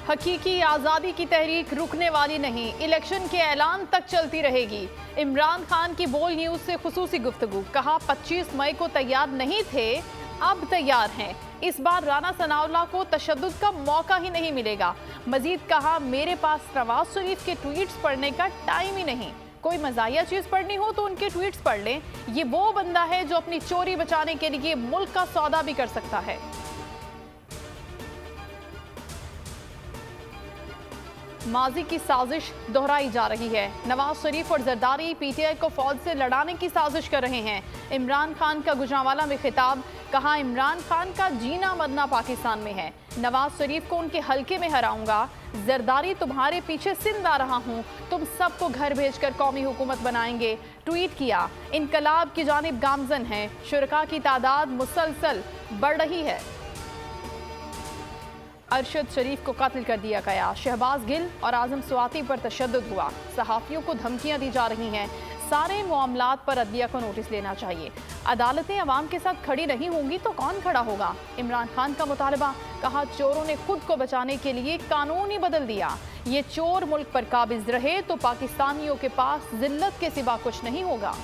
हकीकी आज़ादी की तहरीक रुकने वाली नहीं, इलेक्शन के ऐलान तक चलती रहेगी। इमरान खान की बोल न्यूज़ से खुसूसी गुफ्तगू, कहा 25 मई को तैयार नहीं थे, अब तैयार हैं। इस बार राना सनाउल्लाह को तशद्दुद का मौका ही नहीं मिलेगा। मजीद कहा, मेरे पास नवाज शरीफ के ट्वीट्स पढ़ने का टाइम ही नहीं। कोई मज़ाहिया चीज़ पढ़नी हो तो उनके ट्वीट्स पढ़ लें। ये वो बंदा है जो अपनी चोरी बचाने के लिए मुल्क का सौदा भी कर सकता है। माजी की साजिश दोहराई जा रही है। नवाज शरीफ और जरदारी पीटीआई को फौज से लड़ाने की साजिश कर रहे हैं। इमरान खान का गुजरांवाला में खिताब, कहा इमरान खान का जीना मरना पाकिस्तान में है। नवाज शरीफ को उनके हलके में हराऊंगा। जरदारी, तुम्हारे पीछे सिंध आ रहा हूं, तुम सबको घर भेजकर कौमी हुकूमत बनाएंगे। ट्वीट किया, इनकलाब की जानिब गामजन है, शुरका की तादाद मुसलसल बढ़ रही है। अरशद शरीफ को कत्ल कर दिया गया। शहबाज गिल और आजम स्वाति पर तशद्दुद हुआ। सहाफ़ियों को धमकियां दी जा रही हैं। सारे मामलात पर अदलिया को नोटिस लेना चाहिए। अदालतें अवाम के साथ खड़ी नहीं होंगी तो कौन खड़ा होगा? इमरान खान का मुतालबा, कहा चोरों ने खुद को बचाने के लिए कानून ही बदल दिया। ये चोर मुल्क पर काबिज रहे तो पाकिस्तानियों के पास जिल्लत के सिवा कुछ नहीं होगा।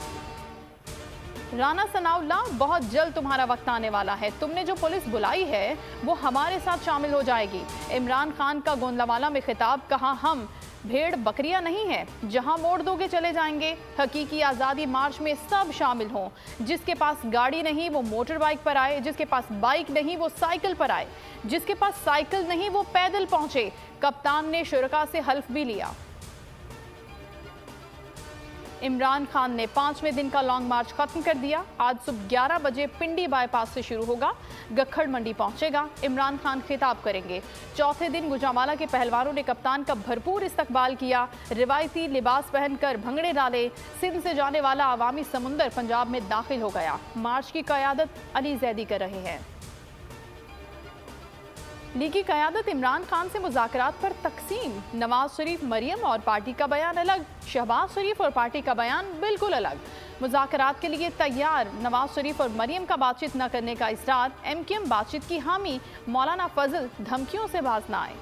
राना सनाउल्लाह, बहुत जल्द तुम्हारा वक्त आने वाला है। तुमने जो पुलिस बुलाई है वो हमारे साथ शामिल हो जाएगी। इमरान खान का गोंदवाला में खिताब, कहा हम भेड़ बकरियां नहीं है, जहां मोड़ दोगे चले जाएंगे। हकीकी आज़ादी मार्च में सब शामिल हों। जिसके पास गाड़ी नहीं वो मोटर बाइक पर आए, जिसके पास बाइक नहीं वो साइकिल पर आए, जिसके पास साइकिल नहीं वो पैदल पहुंचे। कप्तान ने शुरका से हल्फ भी लिया। इमरान खान ने 5वें दिन का लॉन्ग मार्च खत्म कर दिया। आज सुबह 11 बजे पिंडी बाईपास से शुरू होगा, गखड़ मंडी पहुंचेगा। इमरान खान खिताब करेंगे। चौथे दिन गुजरांवाला के पहलवानों ने कप्तान का भरपूर इस्तकबाल किया। रिवायती लिबास पहनकर भंगड़े डाले। सिंध से जाने वाला अवामी समुंदर पंजाब में दाखिल हो गया। मार्च की क़यादत अली जैदी कर रहे हैं। लीगी क़यादत इमरान खान से मुज़ाकरात पर तकसीम। नवाज शरीफ, मरियम और पार्टी का बयान अलग, शहबाज शरीफ और पार्टी का बयान बिल्कुल अलग। मुज़ाकरात के लिए तैयार, नवाज शरीफ और मरियम का बातचीत न करने का इसरार। MQM बातचीत की हामी, मौलाना फजल धमकियों से बाज न आए।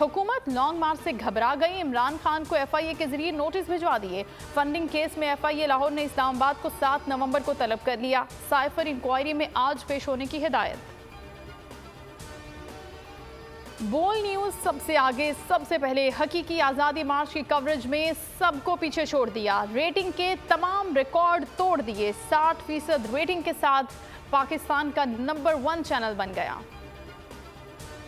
हुकूमत लॉन्ग मार्च से घबरा गई। इमरान खान को FIA के जरिए नोटिस भिजवा दिए। फंडिंग केस में FIA लाहौर ने इस्लामाबाद को 7 नवंबर को तलब कर लिया। साइफर इंक्वायरी में आज पेश होने की हिदायत। बोल न्यूज़ सबसे आगे, सबसे पहले। हकीकी आज़ादी मार्च की कवरेज में सबको पीछे छोड़ दिया। रेटिंग के तमाम रिकॉर्ड तोड़ दिए। 60% रेटिंग के साथ पाकिस्तान का नंबर 1 चैनल बन गया।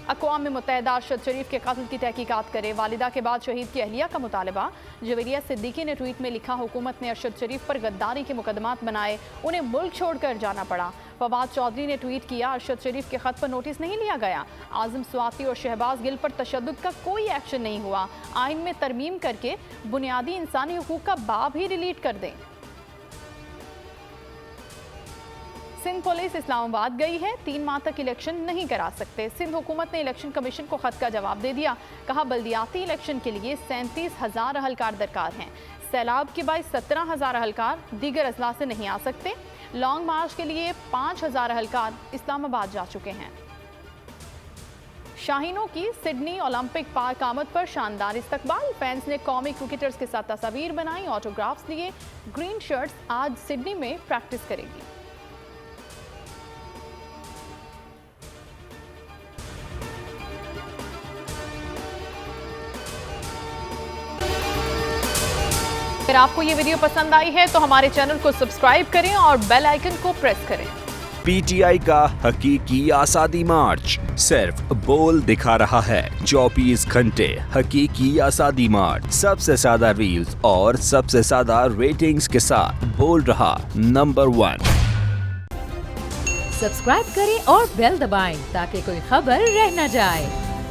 अक़वाम मुत्तहिदा अरशद शरीफ के कत्ल की तहकीकात करे। वालिदा के बाद शहीद की अहलिया का मुतालबा। जवेरिया सिद्दीकी ने ट्वीट में लिखा, हुकूमत ने अरशद शरीफ पर गद्दारी के मुकदमात बनाए, उन्हें मुल्क छोड़कर जाना पड़ा। फवाद चौधरी ने ट्वीट किया, अरशद शरीफ के खत पर नोटिस नहीं लिया गया। आजम स्वाति और शहबाज गिल पर तशद्दुद का कोई एक्शन नहीं हुआ। आइन में तरमीम करके बुनियादी इंसानी हुकूक का बाब ही डिलीट कर दें। सिंध पुलिस इस्लामाबाद गई है। 3 माह तक इलेक्शन नहीं करा सकते। सिंध हुकूमत ने इलेक्शन कमीशन को खत का जवाब दे दिया। कहा बल्दियाती इलेक्शन के लिए 37,000 अहलकार दरकार हैं। सैलाब के बाद 17,000 अहलकार दीगर अजला से नहीं आ सकते। लॉन्ग मार्च के लिए 5,000 अहलकार इस्लामाबाद जा चुके हैं। शाहीनों की सिडनी ओलंपिक पार्क आमद पर शानदार इस्तकबाल। फैंस ने कौमी क्रिकेटर्स के साथ तस्वीर बनाई, ऑटोग्राफ्स लिए। ग्रीन शर्ट्स आज सिडनी में प्रैक्टिस करेगी। अगर आपको ये वीडियो पसंद आई है तो हमारे चैनल को सब्सक्राइब करें और बेल आइकन को प्रेस करें। PTI का हकीकी आज़ादी मार्च सिर्फ बोल दिखा रहा है। 24 घंटे हकीकी आज़ादी मार्च, सबसे ज्यादा रील्स और सबसे ज्यादा रेटिंग्स के साथ बोल रहा नंबर 1। सब्सक्राइब करें और बेल दबाएं ताकि कोई खबर रह न जाए।